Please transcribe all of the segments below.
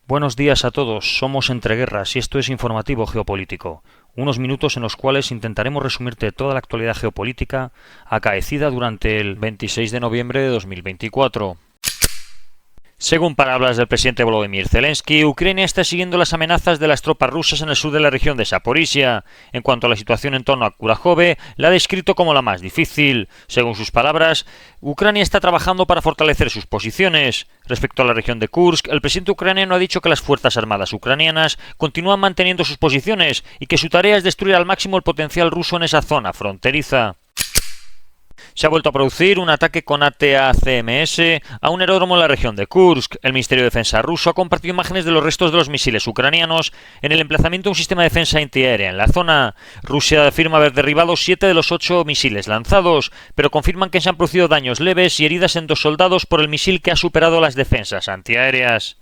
Buenos días a todos, somos Entre Guerras y esto es Informativo Geopolítico, unos minutos en los cuales intentaremos resumirte toda la actualidad geopolítica acaecida durante el 26 de noviembre de 2024. Según palabras del presidente Volodymyr Zelensky, Ucrania está siguiendo las amenazas de las tropas rusas en el sur de la región de Zaporizhia. En cuanto a la situación en torno a Kurakhove, la ha descrito como la más difícil. Según sus palabras, Ucrania está trabajando para fortalecer sus posiciones. Respecto a la región de Kursk, el presidente ucraniano ha dicho que las fuerzas armadas ucranianas continúan manteniendo sus posiciones y que su tarea es destruir al máximo el potencial ruso en esa zona fronteriza. Se ha vuelto a producir un ataque con ATACMS a un aeródromo en la región de Kursk. El Ministerio de Defensa ruso ha compartido imágenes de los restos de los misiles ucranianos en el emplazamiento de un sistema de defensa antiaérea en la zona. Rusia afirma haber derribado 7 de los 8 misiles lanzados, pero confirman que se han producido daños leves y heridas en 2 soldados por el misil que ha superado las defensas antiaéreas.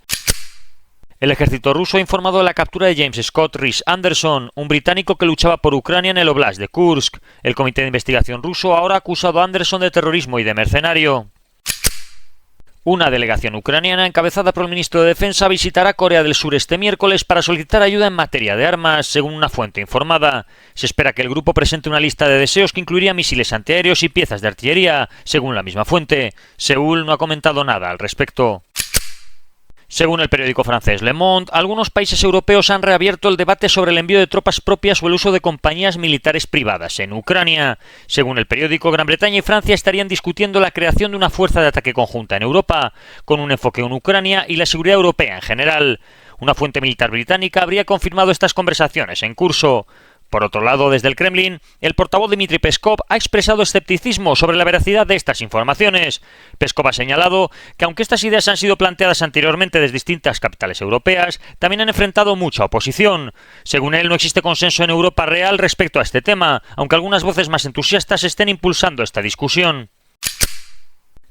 El ejército ruso ha informado de la captura de James Scott Rhys Anderson, un británico que luchaba por Ucrania en el Oblast de Kursk. El comité de investigación ruso ahora ha acusado a Anderson de terrorismo y de mercenario. Una delegación ucraniana encabezada por el ministro de Defensa visitará Corea del Sur este miércoles para solicitar ayuda en materia de armas, según una fuente informada. Se espera que el grupo presente una lista de deseos que incluiría misiles antiaéreos y piezas de artillería, según la misma fuente. Seúl no ha comentado nada al respecto. Según el periódico francés Le Monde, algunos países europeos han reabierto el debate sobre el envío de tropas propias o el uso de compañías militares privadas en Ucrania. Según el periódico, Gran Bretaña y Francia estarían discutiendo la creación de una fuerza de ataque conjunta en Europa, con un enfoque en Ucrania y la seguridad europea en general. Una fuente militar británica habría confirmado estas conversaciones en curso. Por otro lado, desde el Kremlin, el portavoz Dmitry Peskov ha expresado escepticismo sobre la veracidad de estas informaciones. Peskov ha señalado que aunque estas ideas han sido planteadas anteriormente desde distintas capitales europeas, también han enfrentado mucha oposición. Según él, no existe consenso en Europa real respecto a este tema, aunque algunas voces más entusiastas estén impulsando esta discusión.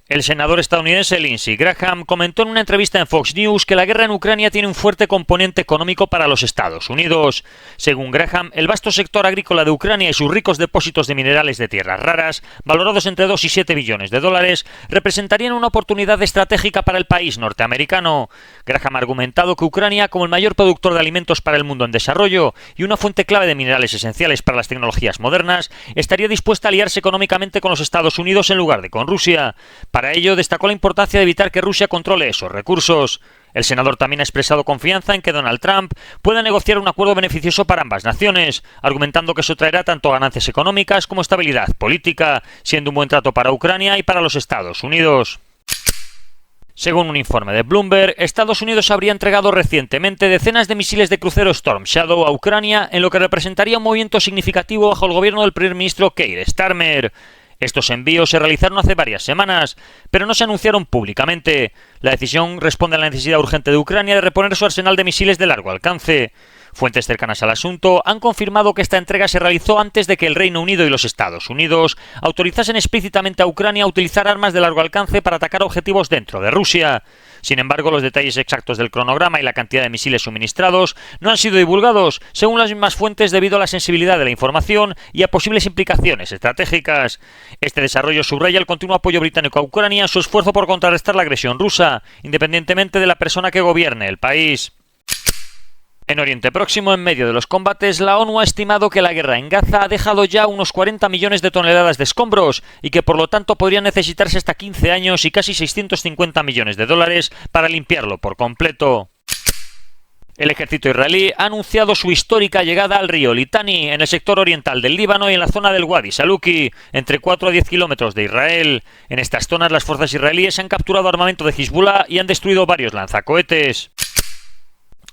El senador estadounidense Lindsey Graham comentó en una entrevista en Fox News que la guerra en Ucrania tiene un fuerte componente económico para los Estados Unidos. Según Graham, el vasto sector agrícola de Ucrania y sus ricos depósitos de minerales de tierras raras, valorados entre 2 y 7 billones de dólares, representarían una oportunidad estratégica para el país norteamericano. Graham ha argumentado que Ucrania, como el mayor productor de alimentos para el mundo en desarrollo y una fuente clave de minerales esenciales para las tecnologías modernas, estaría dispuesta a aliarse económicamente con los Estados Unidos en lugar de con Rusia. Para ello, destacó la importancia de evitar que Rusia controle esos recursos. El senador también ha expresado confianza en que Donald Trump pueda negociar un acuerdo beneficioso para ambas naciones, argumentando que eso traerá tanto ganancias económicas como estabilidad política, siendo un buen trato para Ucrania y para los Estados Unidos. Según un informe de Bloomberg, Estados Unidos habría entregado recientemente decenas de misiles de crucero Storm Shadow a Ucrania, en lo que representaría un movimiento significativo bajo el gobierno del primer ministro Keir Starmer. Estos envíos se realizaron hace varias semanas, pero no se anunciaron públicamente. La decisión responde a la necesidad urgente de Ucrania de reponer su arsenal de misiles de largo alcance. Fuentes cercanas al asunto han confirmado que esta entrega se realizó antes de que el Reino Unido y los Estados Unidos autorizasen explícitamente a Ucrania a utilizar armas de largo alcance para atacar objetivos dentro de Rusia. Sin embargo, los detalles exactos del cronograma y la cantidad de misiles suministrados no han sido divulgados, según las mismas fuentes, debido a la sensibilidad de la información y a posibles implicaciones estratégicas. Este desarrollo subraya el continuo apoyo británico a Ucrania en su esfuerzo por contrarrestar la agresión rusa, independientemente de la persona que gobierne el país. En Oriente Próximo, en medio de los combates, la ONU ha estimado que la guerra en Gaza ha dejado ya unos 40 millones de toneladas de escombros y que por lo tanto podrían necesitarse hasta 15 años y casi 650 millones de dólares para limpiarlo por completo. El ejército israelí ha anunciado su histórica llegada al río Litani, en el sector oriental del Líbano y en la zona del Wadi Saluki, entre 4 a 10 kilómetros de Israel. En estas zonas las fuerzas israelíes han capturado armamento de Hezbollah y han destruido varios lanzacohetes.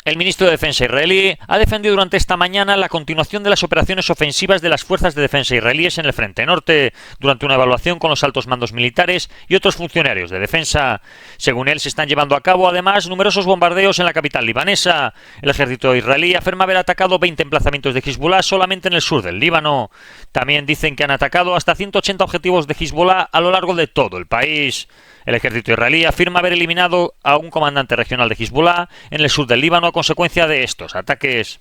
El ministro de Defensa israelí ha defendido durante esta mañana la continuación de las operaciones ofensivas de las fuerzas de defensa israelíes en el Frente Norte, durante una evaluación con los altos mandos militares y otros funcionarios de defensa. Según él, se están llevando a cabo además numerosos bombardeos en la capital libanesa. El ejército israelí afirma haber atacado 20 emplazamientos de Hezbollah solamente en el sur del Líbano. También dicen que han atacado hasta 180 objetivos de Hezbollah a lo largo de todo el país. El ejército israelí afirma haber eliminado a un comandante regional de Hezbollah en el sur del Líbano a consecuencia de estos ataques.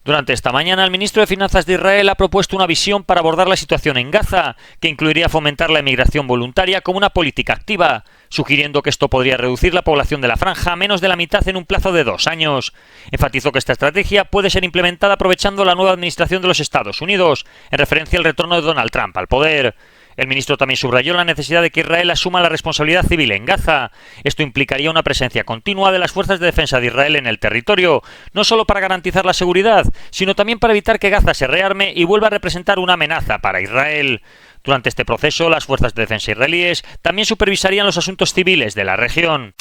Durante esta mañana, el ministro de Finanzas de Israel ha propuesto una visión para abordar la situación en Gaza, que incluiría fomentar la emigración voluntaria como una política activa. sugiriendo que esto podría reducir la población de la franja a menos de la mitad en un plazo de 2 años. Enfatizó que esta estrategia puede ser implementada aprovechando la nueva administración de los Estados Unidos, en referencia al retorno de Donald Trump al poder. El ministro también subrayó la necesidad de que Israel asuma la responsabilidad civil en Gaza. Esto implicaría una presencia continua de las fuerzas de defensa de Israel en el territorio, no solo para garantizar la seguridad, sino también para evitar que Gaza se rearme y vuelva a representar una amenaza para Israel. Durante este proceso, las fuerzas de defensa israelíes también supervisarían los asuntos civiles de la región.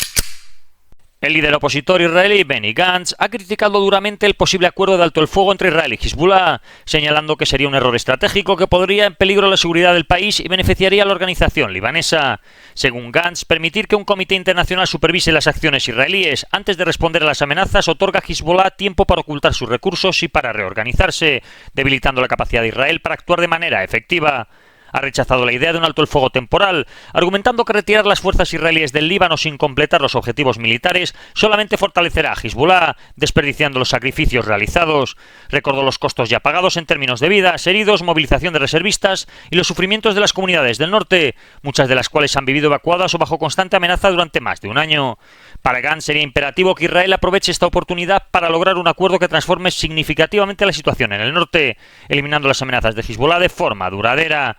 El líder opositor israelí Benny Gantz ha criticado duramente el posible acuerdo de alto el fuego entre Israel y Hezbollah, señalando que sería un error estratégico que pondría en peligro la seguridad del país y beneficiaría a la organización libanesa. Según Gantz, permitir que un comité internacional supervise las acciones israelíes antes de responder a las amenazas otorga a Hezbollah tiempo para ocultar sus recursos y para reorganizarse, debilitando la capacidad de Israel para actuar de manera efectiva. Ha rechazado la idea de un alto el fuego temporal, argumentando que retirar las fuerzas israelíes del Líbano sin completar los objetivos militares solamente fortalecerá a Hezbollah, desperdiciando los sacrificios realizados. Recordó los costos ya pagados en términos de vidas, heridos, movilización de reservistas y los sufrimientos de las comunidades del norte, muchas de las cuales han vivido evacuadas o bajo constante amenaza durante más de un año. Para Gantz sería imperativo que Israel aproveche esta oportunidad para lograr un acuerdo que transforme significativamente la situación en el norte, eliminando las amenazas de Hezbollah de forma duradera.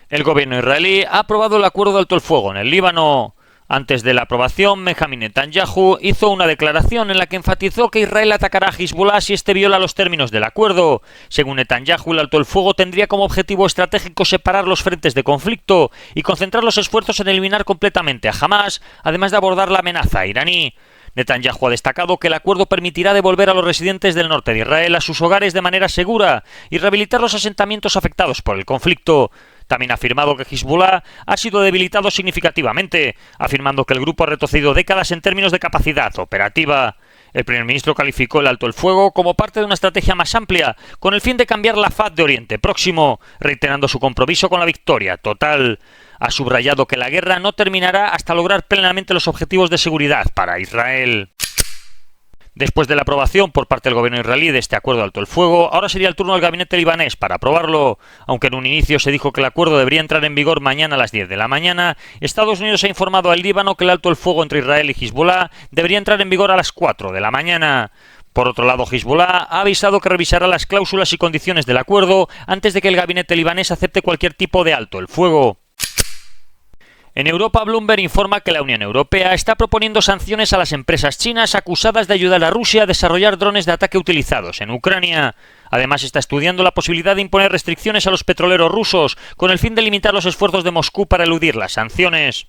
El gobierno israelí ha aprobado el acuerdo de alto el fuego en el Líbano. Antes de la aprobación, Benjamin Netanyahu hizo una declaración en la que enfatizó que Israel atacará a Hezbollah si este viola los términos del acuerdo. Según Netanyahu, el alto el fuego tendría como objetivo estratégico separar los frentes de conflicto y concentrar los esfuerzos en eliminar completamente a Hamás, además de abordar la amenaza iraní. Netanyahu ha destacado que el acuerdo permitirá devolver a los residentes del norte de Israel a sus hogares de manera segura y rehabilitar los asentamientos afectados por el conflicto. También ha afirmado que Hezbollah ha sido debilitado significativamente, afirmando que el grupo ha retrocedido décadas en términos de capacidad operativa. El primer ministro calificó el alto el fuego como parte de una estrategia más amplia, con el fin de cambiar la faz de Oriente Próximo, reiterando su compromiso con la victoria total. Ha subrayado que la guerra no terminará hasta lograr plenamente los objetivos de seguridad para Israel. Después de la aprobación por parte del gobierno israelí de este acuerdo de alto el fuego, ahora sería el turno del gabinete libanés para aprobarlo. Aunque en un inicio se dijo que el acuerdo debería entrar en vigor mañana a las 10 de la mañana, Estados Unidos ha informado al Líbano que el alto el fuego entre Israel y Hezbollah debería entrar en vigor a las 4 de la mañana. Por otro lado, Hezbollah ha avisado que revisará las cláusulas y condiciones del acuerdo antes de que el gabinete libanés acepte cualquier tipo de alto el fuego. En Europa, Bloomberg informa que la Unión Europea está proponiendo sanciones a las empresas chinas acusadas de ayudar a Rusia a desarrollar drones de ataque utilizados en Ucrania. Además, está estudiando la posibilidad de imponer restricciones a los petroleros rusos, con el fin de limitar los esfuerzos de Moscú para eludir las sanciones.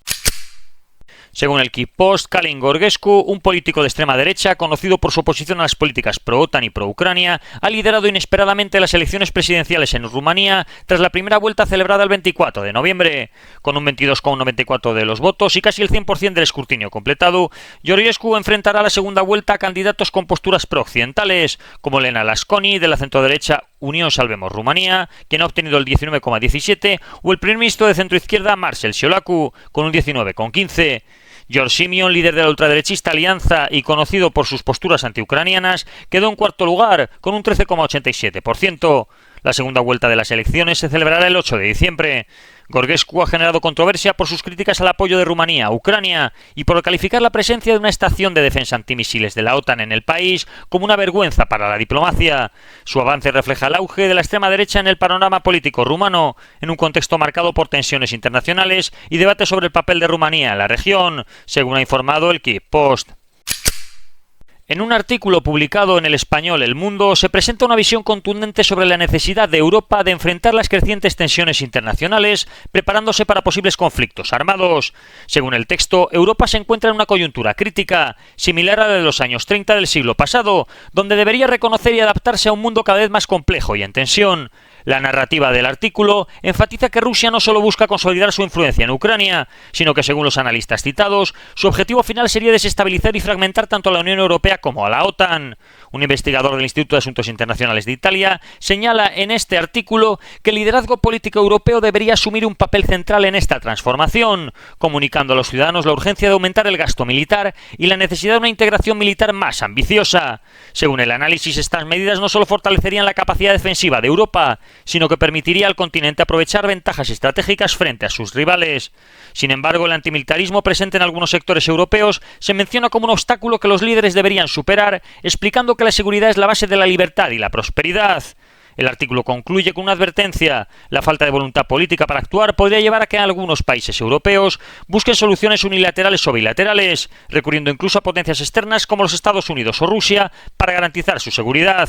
Según el Kyiv Post, Kalin Gorgescu, un político de extrema derecha conocido por su oposición a las políticas pro-OTAN y pro-Ucrania, ha liderado inesperadamente las elecciones presidenciales en Rumanía tras la primera vuelta celebrada el 24 de noviembre. Con un 22,94% de los votos y casi el 100% del escrutinio completado, Gorgescu enfrentará la segunda vuelta a candidatos con posturas pro-occidentales, como Lena Lasconi, de la centroderecha Unión Salvemos Rumanía, quien ha obtenido el 19,17%, o el primer ministro de centroizquierda Marcel Ciolacu, con un 19,15%. George Simeon, líder de la ultraderechista Alianza y conocido por sus posturas antiucranianas, quedó en cuarto lugar, con un 13,87%. La segunda vuelta de las elecciones se celebrará el 8 de diciembre. Gorgescu ha generado controversia por sus críticas al apoyo de Rumanía a Ucrania y por calificar la presencia de una estación de defensa antimisiles de la OTAN en el país como una vergüenza para la diplomacia. Su avance refleja el auge de la extrema derecha en el panorama político rumano, en un contexto marcado por tensiones internacionales y debate sobre el papel de Rumanía en la región, según ha informado el Kyiv Post. En un artículo publicado en el español El Mundo se presenta una visión contundente sobre la necesidad de Europa de enfrentar las crecientes tensiones internacionales, preparándose para posibles conflictos armados. Según el texto, Europa se encuentra en una coyuntura crítica, similar a la de los años 30 del siglo pasado, donde debería reconocer y adaptarse a un mundo cada vez más complejo y en tensión. La narrativa del artículo enfatiza que Rusia no solo busca consolidar su influencia en Ucrania, sino que, según los analistas citados, su objetivo final sería desestabilizar y fragmentar tanto a la Unión Europea como a la OTAN. Un investigador del Instituto de Asuntos Internacionales de Italia señala en este artículo que el liderazgo político europeo debería asumir un papel central en esta transformación, comunicando a los ciudadanos la urgencia de aumentar el gasto militar y la necesidad de una integración militar más ambiciosa. Según el análisis, estas medidas no solo fortalecerían la capacidad defensiva de Europa, sino que permitiría al continente aprovechar ventajas estratégicas frente a sus rivales. Sin embargo, el antimilitarismo presente en algunos sectores europeos se menciona como un obstáculo que los líderes deberían superar, explicando que la seguridad es la base de la libertad y la prosperidad. El artículo concluye con una advertencia: la falta de voluntad política para actuar podría llevar a que algunos países europeos busquen soluciones unilaterales o bilaterales, recurriendo incluso a potencias externas como los Estados Unidos o Rusia para garantizar su seguridad.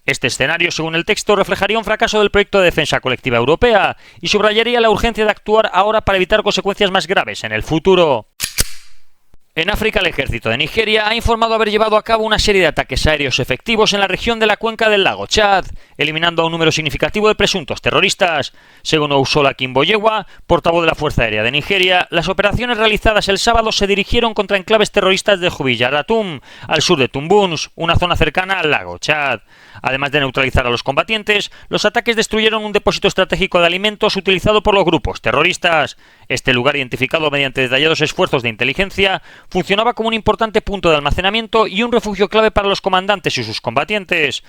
Este escenario, según el texto, reflejaría un fracaso del proyecto de defensa colectiva europea y subrayaría la urgencia de actuar ahora para evitar consecuencias más graves en el futuro. En África, el ejército de Nigeria ha informado haber llevado a cabo una serie de ataques aéreos efectivos en la región de la cuenca del lago Chad, eliminando a un número significativo de presuntos terroristas. Según Ousola Kimboyewa, portavoz de la Fuerza Aérea de Nigeria, las operaciones realizadas el sábado se dirigieron contra enclaves terroristas de Jubilla-Ratum, al sur de Tumbuns, una zona cercana al lago Chad. Además de neutralizar a los combatientes, los ataques destruyeron un depósito estratégico de alimentos utilizado por los grupos terroristas. Este lugar, identificado mediante detallados esfuerzos de inteligencia, funcionaba como un importante punto de almacenamiento y un refugio clave para los comandantes y sus combatientes.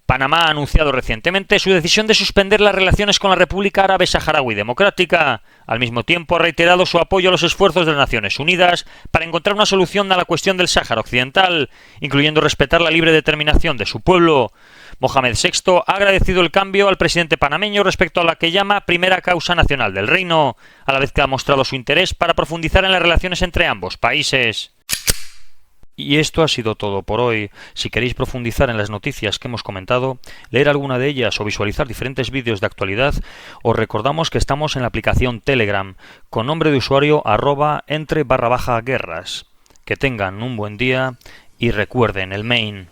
Panamá ha anunciado recientemente su decisión de suspender las relaciones con la República Árabe Saharaui Democrática. Al mismo tiempo, ha reiterado su apoyo a los esfuerzos de las Naciones Unidas para encontrar una solución a la cuestión del Sáhara Occidental, incluyendo respetar la libre determinación de su pueblo. Mohamed VI ha agradecido el cambio al presidente panameño respecto a la que llama primera causa nacional del reino, a la vez que ha mostrado su interés para profundizar en las relaciones entre ambos países. Y esto ha sido todo por hoy. Si queréis profundizar en las noticias que hemos comentado, leer alguna de ellas o visualizar diferentes vídeos de actualidad, os recordamos que estamos en la aplicación Telegram, con nombre de usuario @entre_guerras. Que tengan un buen día y recuerden el main.